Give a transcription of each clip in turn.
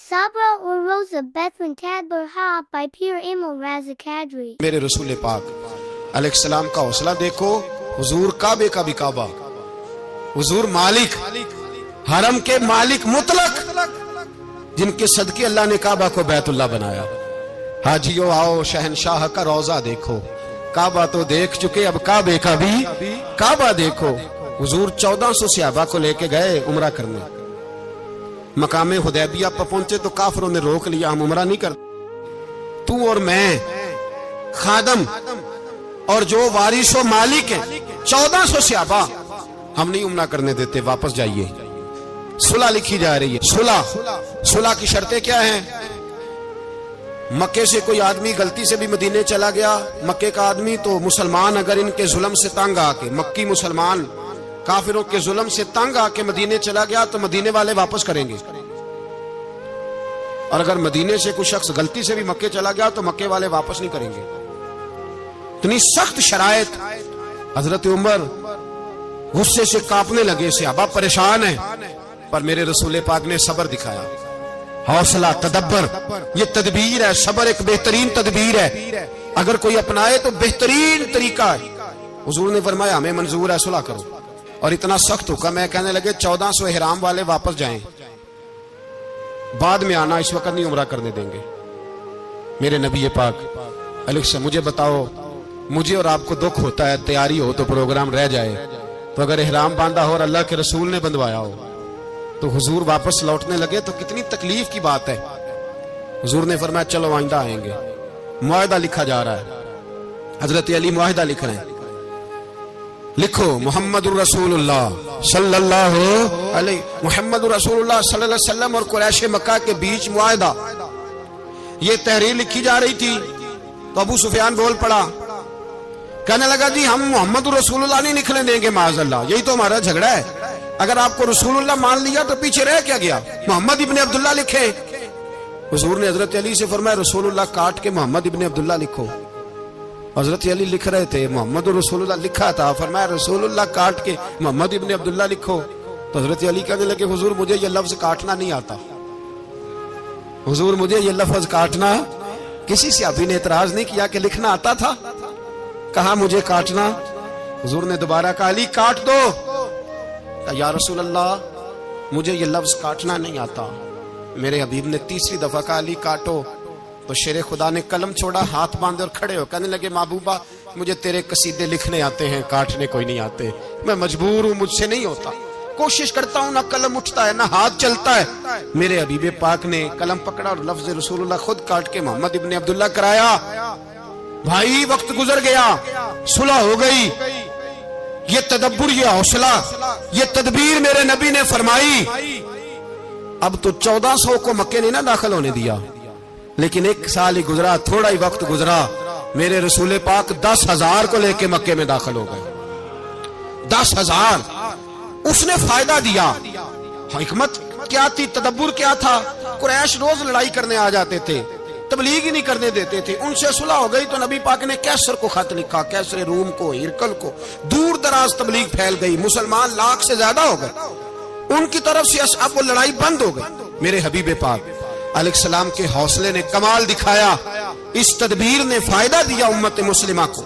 Sabra or Rosa Bethlen Tadbur Ha by Pir Imam Raza Kadri। मेरे रसूल पाक अलैहिस्सलाम का हौसला देखो। हुजूर काबे का भी काबा, हुजूर मालिक, हरम के मालिक मुतलक, जिनके सदके अल्लाह ने काबा को बैतुल्लाह बनाया। हाजियो आओ शहनशाह का रोजा देखो। काबा तो देख चुके, अब काबे का भी काबा देखो। हुजूर 1400 सहाबा को लेके गए उमरा करने। मकामे हुदैबिया पर पहुंचे तो काफिरों ने रोक लिया, हम उमरा नहीं करते। तू और मैं खादम और जो वारिसो मालिक है 1400 सहाबा, हम नहीं उमरा करने देते, वापस जाइए। सुलह लिखी जा रही है। सुलह की शर्तें क्या हैं? मक्के से कोई आदमी गलती से भी मदीने चला गया, मक्के का आदमी, तो मुसलमान अगर इनके जुल्म से तंग आके, मक्की मुसलमान काफिरों के जुल्म से तंग आके मदीने चला गया तो मदीने वाले वापस करेंगे। और अगर मदीने से कोई शख्स गलती से भी मक्के चला गया तो मक्के वाले वापस नहीं करेंगे। इतनी सख्त शरायत। हजरत उमर गुस्से से कांपने लगे, सहाबा परेशान है, पर मेरे रसूल पाक ने सब्र दिखाया। हौसला, तदब्बर, ये तदबीर है। सब्र एक बेहतरीन तदबीर है, अगर कोई अपनाए तो बेहतरीन तरीका है। हुजूर ने फरमाया हमें मंजूर है, सुलह करो। और इतना सख्त हुक्म है, कहने लगे 1400 इहराम वाले वापस जाएं, बाद में आना, इस वक्त नहीं उमरा करने देंगे। मेरे नबी पाक अलैहि, मुझे बताओ, मुझे और आपको दुख होता है, तैयारी हो तो प्रोग्राम रह जाए, तो अगर इहराम बांधा हो और अल्लाह के रसूल ने बंधवाया हो तो हुजूर वापस लौटने लगे तो कितनी तकलीफ की बात है। हुजूर ने फरमाया चलो आइंदा आएंगे। मुआहदा लिखा जा रहा है, हजरत अली मुआहदा लिख रहे हैं। लिखो मुहम्मदुर रसूलुल्लाह सल्लल्लाहु अलैहि, मुहम्मदुर रसूलुल्लाह सल्लल्लाहु अलैहि वसल्लम और कुरैश मक्का के बीच मुआहदा। ये तहरीर लिखी जा रही थी तो अबू सुफियान बोल पड़ा, कहने लगा जी हम मुहम्मदुर रसूलुल्लाह नहीं लिखने देंगे माज़अल्लाह, यही तो हमारा झगड़ा है। अगर आपको रसूलुल्लाह मान लिया तो पीछे रह क्या गया, मोहम्मद इब्ने अब्दुल्लाह लिखे। हुजूर ने हजरत अली से फरमाया रसूलुल्लाह काट के मोहम्मद इब्ने अब्दुल्लाह लिखो। हजरत अली लिख रहे थे, मोहम्मद रसूलुल्लाह लिखा था, फरमाया रसूलुल्लाह काट के मोहम्मद इब्ने अब्दुल्लाह लिखो। तो हजरत अली कहने लगे हुजूर मुझे ये लफ्ज काटना नहीं आता, हुजूर मुझे ये लफ्ज काटना। किसी सहाबी ने एतराज नहीं किया कि लिखना आता था, कहा मुझे काटना। हुजूर ने दोबारा कहा अली काट दो। या रसूल अल्लाह मुझे ये लफ्ज काटना नहीं आता। मेरे हबीब ने तीसरी दफा कहा अली काटो। तो शेरे खुदा ने कलम छोड़ा, हाथ बांधे और खड़े हो कहने लगे महबूबा मुझे तेरे कसीदे लिखने आते हैं, काटने कोई नहीं आते, मैं मजबूर हूं, मुझसे नहीं होता। कोशिश करता हूं, ना कलम उठता है ना हाथ चलता है। मेरे हबीब पाक ने कलम पकड़ा और लफ्ज रसूलुल्लाह खुद काट के मोहम्मद इब्ने अब्दुल्लाह कराया। भाई वक्त गुजर गया, सुलह हो गई। ये तदब्बुर, ये हौसला, ये तदबीर मेरे नबी ने फरमाई। अब तो 1400 को मक्के ने ना दाखिल होने दिया, लेकिन एक साल ही गुजरा, थोड़ा ही वक्त गुजरा, मेरे रसूल पाक 10,000 को लेके मक्के में दाखिल हो गए। 10,000 उसने फायदा दिया। हिकमत क्या थी, तदब्बुर क्या था? कुरैश रोज लड़ाई करने आ जाते थे, तबलीग ही नहीं करने देते थे। उनसे सुलह हो गई तो नबी पाक ने कैसर को खत लिखा, कैसर रूम को, हिरकल को, दूर दराज तबलीग फैल गई, मुसलमान लाख से ज्यादा हो गए। उनकी तरफ से अब वो लड़ाई बंद हो गई। मेरे हबीब पाक अलैहिस्सलाम के हौसले ने कमाल दिखाया, इस तदबीर ने फायदा दिया उम्मत मुस्लिमा को।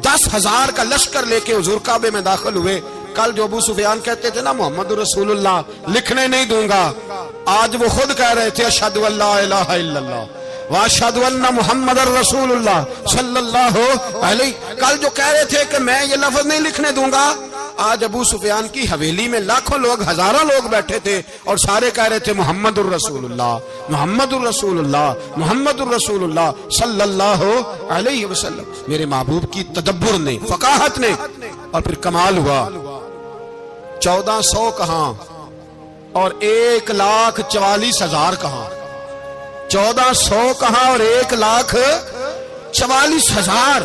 10,000 का लश्कर लेके हुजूर काबे में दाखिल हुए। कल जो अबू सुफियान कहते थे ना मोहम्मद रसूलुल्लाह लिखने नहीं दूंगा, आज वो खुद कह रहे थे अशहदु अल्ला इलाहा इल्लल्लाह व अशहदु अन्ना मुहम्मदर रसूलुल्लाह सल्लल्लाहु अलैहि। कल जो कह रहे थे कि मैं ये लफ्ज नहीं लिखने दूंगा, आज अबू सुफियान की हवेली में लाखों लोग, हजारों लोग बैठे थे और सारे कह रहे थे मोहम्मदुर रसूलुल्लाह, मोहम्मदुर रसूलुल्लाह, मोहम्मदुर रसूलुल्लाह सल्लल्लाहु अलैहि वसल्लम। मेरे महबूब की तदब्बुर ने, फकाहत ने, और फिर कमाल हुआ। 1400 कहां और 1,44,000 कहां, 1400 कहां और 1,44,000।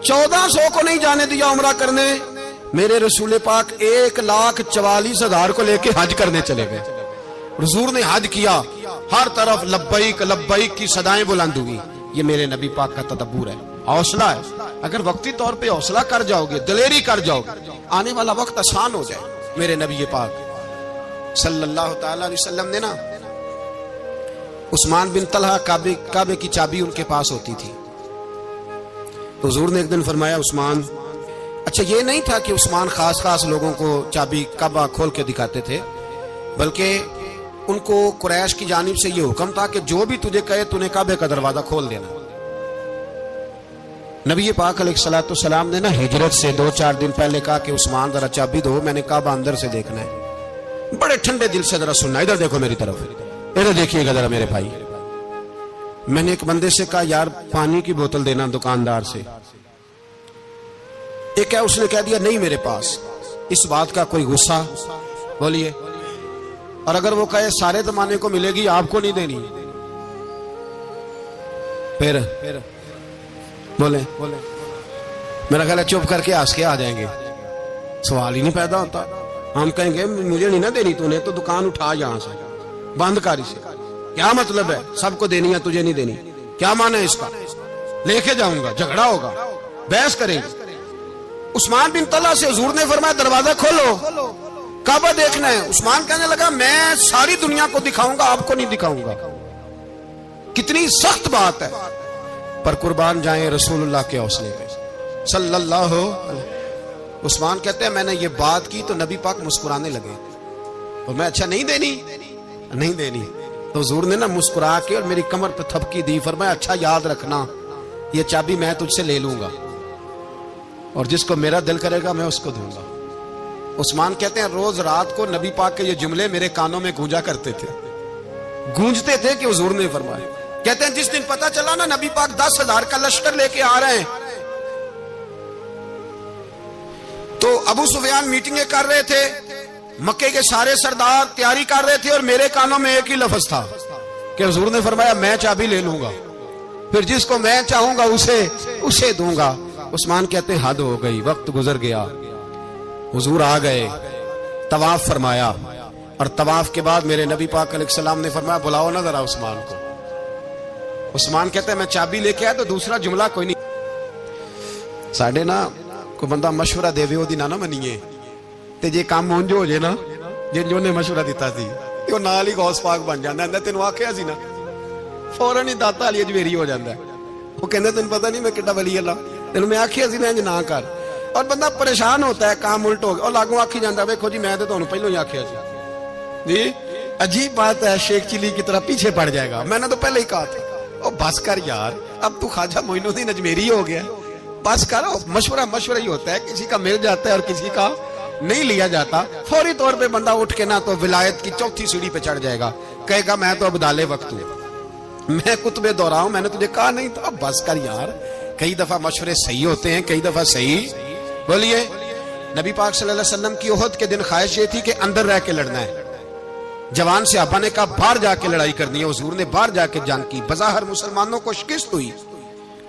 1400 को नहीं जाने दिया उमरा करने। मेरे रसूल पाक 1,44,000 को लेके हज करने चले गए। हुजूर ने हज किया, हर तरफ लब्बैक लब्बैक की सदाएं बुलंद हुई। ये मेरे नबी पाक का तदब्बुर है, हौसला है। अगर वक्ती तौर पे हौसला कर जाओगे, दिलेरी कर जाओगे, आने वाला वक्त आसान हो जाए। मेरे नबी पाक सल्लल्लाहु तआला अलैहि वसल्लम ने ना उस्मान बिन तलहा काबे की चाबी उनके पास होती थी। तो हुजूर ने एक दिन फरमाया, उस्मान, अच्छा ये नहीं था कि उस्मान खास खास लोगों को चाबी काबा खोल के दिखाते थे, बल्कि उनको कुरैश की जानिब से ये हुक्म था कि जो भी तुझे कहे तूने काबे का दरवाजा खोल देना। नबी पाक अलैहिस्सलाम ने ना हिजरत से 2-4 दिन पहले कहा कि उस्मान जरा चाबी दो, मैंने काबा अंदर से देखना है। बड़े ठंडे दिल से जरा सुनना, इधर देखो मेरी तरफ, इधर देखिएगा जरा मेरे भाई। मैंने एक बंदे से कहा, यार पानी की बोतल देना दुकानदार से। एक है, उसने कह दिया नहीं मेरे पास। इस बात का कोई गुस्सा? बोलिए। और अगर वो कहे सारे जमाने को मिलेगी, आपको नहीं देनी, फिर बोले मेरा ख्याल है चुप करके हंस के आ जाएंगे, सवाल ही नहीं पैदा होता। हम कहेंगे मुझे नहीं ना देनी, तूने तो दुकान उठा यहां से, बंद कर इसे। क्या मतलब है सबको देनी है तुझे नहीं देनी? क्या माना है इसका? लेके जाऊंगा, झगड़ा होगा, बहस करेंगे। उस्मान बिन तलहा से हुजूर ने फरमाया दरवाजा खोलो, काबा देखना है। उस्मान कहने लगा मैं सारी दुनिया को दिखाऊंगा, आपको नहीं दिखाऊंगा। कितनी सख्त बात है, पर कुर्बान जाएं रसूलुल्लाह के हौसले पे सल्लल्लाहु अलैहि। उस्मान कहते हैं मैंने ये बात की तो नबी पाक मुस्कुराने लगे, और मैं अच्छा नहीं देनी, नहीं देनी। तो हुजूर ने ना मुस्कुरा के और मेरी कमर पे थपकी दी, फरमाया अच्छा याद रखना, ये चाबी मैं तुझसे ले लूंगा और जिसको मेरा दिल करेगा मैं उसको दूंगा। उस्मान कहते हैं रोज रात को नबी पाक के ये जुमले मेरे कानों में गूंजा करते थे, गूंजते थे कि हुजूर ने फरमाया। कहते हैं जिस दिन पता चला ना नबी पाक 10,000 का लश्कर लेके आ रहे हैं, तो अबू सुफियान मीटिंगें कर रहे थे, मक्के के सारे सरदार तैयारी कर रहे थे, और मेरे कानों में एक ही लफ्ज था कि हुजूर ने फरमाया मैं चाबी ले लूंगा, फिर जिसको मैं चाहूंगा उसे दूंगा। उस्मान कहते हैं हद हो गई, वक्त गुजर गया। हुजूर आ गए, तवाफ फरमाया, और तवाफ के बाद मेरे नबी पाक अलैहिस्सलाम ने फरमाया बुलाओ ना जरा उस्मान को। उस्मान कहते हैं मैं चाबी लेके आया तो दूसरा जुमला कोई नहीं। साढ़े ना कोई बंदा मशवरा देवे ओदी ना मनीए, ते जे काम उंज हो जे ना जिन ने मशवरा दिता सी ते ओ नाल ही गौस पाक बन जांदा है। तेनू आखिया सी ना, फौरन ही दाता अली अजमेरी हो जाता है। वो कहंदे तेन पता नहीं मैं किड्डा वली अल्लाह, तेनू मैं आखिया सी ना इंज ना कर। और बंदा परेशान होता है, काम उल्ट हो गया, और लागू आखी जाता देखो जी मैं तो तुहानू पहलों ही आखिया सी जी। अजीब बात है, शेख चिली की तरह पीछे पड़ जाएगा, मैंने तो पहले ही कहा था। ओ बस कर यार, अब तू ख्वाजा मोइनुद्दीन अजमेरी हो गया, बस कर। मशवरा ही होता है, किसी का मिल जाता है और किसी का नहीं लिया जाता। फौरी तौर पे बंदा उठ के ना तो विलायत की चौथी सीढ़ी पे चढ़ जाएगा, कहेगा मैं तो अब्दाले वक्त हूं, मैं कुतुबे दौरा हूं, मैंने तुझे कहा नहीं था। बस कर यार, कई दफा मशवरे सही होते हैं, कई दफा सही। बोलिए। नबी पाक सल्लल्लाहु अलैहि वसल्लम की ओहद के दिन ख्वाहिश ये थी कि अंदर रह के लड़ना है। जवान सहाबा ने कहा बाहर जाके लड़ाई करनी है, हुजूर ने बाहर जाके जंग की, बज़ाहिर मुसलमानों को शिकस्त हुई।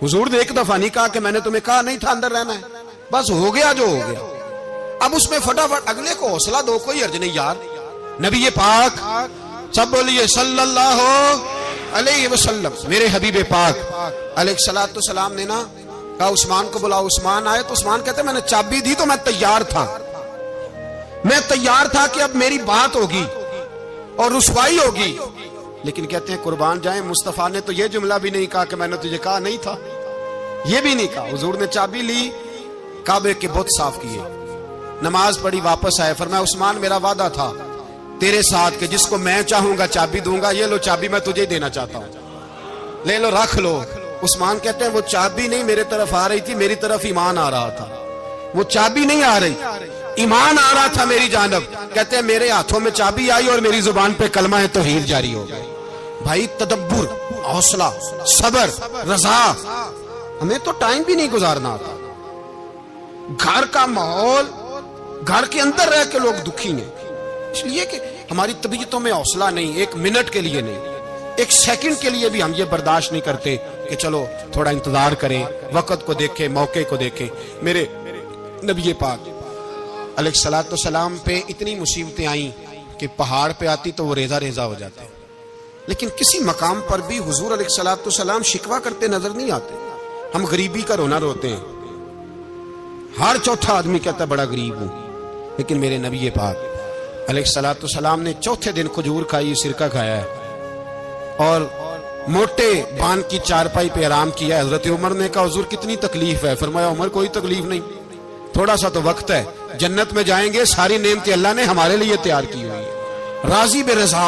हुजूर ने एक दफा नहीं कहा कि मैंने तुम्हें कहा नहीं था अंदर रहना है, बस हो गया जो हो गया। अब उसमें फटाफट अगले को हौसला दो, कोई अर्ज नहीं यार। नबी ये पाक, सब बोलिए सल्लल्लाहु अलैहि वसल्लम, मेरे हबीब पाक अलैहिस्सलातु सलाम ने ना कहा उस्मान को बुलाओ। उस्मान आए तो उस्मान कहते मैंने चाबी दी तो मैं तैयार था, मैं तैयार था कि अब मेरी बात होगी और रुसवाई होगी। लेकिन कहते हैं कुर्बान जाए, मुस्तफा ने तो यह जुमला भी नहीं कहा कि मैंने तुझे कहा नहीं था, यह भी नहीं कहा। हुजूर ने चाबी ली, काबे के बुत साफ किए, नमाज पढ़ी, वापस आए। फरमाया उस्मान मेरा वादा था तेरे साथ कि जिसको मैं चाहूंगा चाबी दूंगा, ये लो चाबी मैं तुझे ही देना चाहता हूं, ले लो रख लो। उस्मान कहते हैं वो चाबी नहीं मेरे तरफ आ रही थी, मेरी तरफ ईमान आ रहा था। वो चाबी नहीं आ रही, ईमान आ रहा था मेरी जानब। कहते हैं मेरे हाथों में चाबी आई और मेरी जुबान पे कलमा तौहीद जारी हो गया। भाई तदब्बुर, हौसला, सबर, रजा, हमें तो टाइम भी नहीं गुजारना आता। घर का माहौल, घर के अंदर रह के लोग दुखी हैं, इसलिए कि हमारी तबीयतों में हौसला नहीं, एक मिनट के लिए नहीं, एक सेकंड के लिए भी हम ये बर्दाश्त नहीं करते कि चलो थोड़ा इंतजार करें, वक्त को देखें, मौके को देखें। मेरे नबी पाक अलैहिस्सलातु सलाम पे इतनी मुसीबतें आई कि पहाड़ पे आती तो वो रेजा रेजा हो जाते, लेकिन किसी मकाम पर भी हुजूर अलैहिस्सलातु सलाम शिकवा करते नजर नहीं आते। हम गरीबी का रोना रोते हैं, हर चौथा आदमी कहता है बड़ा गरीब हूं, लेकिन मेरे नबी पाक अलैहिस्सलातु सलाम ने चौथे दिन खजूर खाई, सिरका खाया है, और मोटे बांध की चारपाई पे आराम किया। हजरत उमर ने कहा हुजूर कितनी तकलीफ है? फरमाया उमर कोई तकलीफ नहीं, थोड़ा सा तो वक्त है, जन्नत में जाएंगे, सारी नेमतें अल्लाह ने हमारे लिए तैयार की हुई है। राजी बिरज़ा,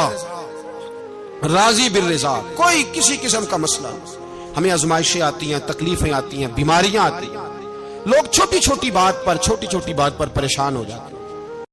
राजी बिरज़ा, कोई किसी किस्म का मसला नहीं। हमें आजमाइशें आती हैं, तकलीफें आती हैं, बीमारियां आती हैं, लोग छोटी छोटी बात पर परेशान हो जाते हैं।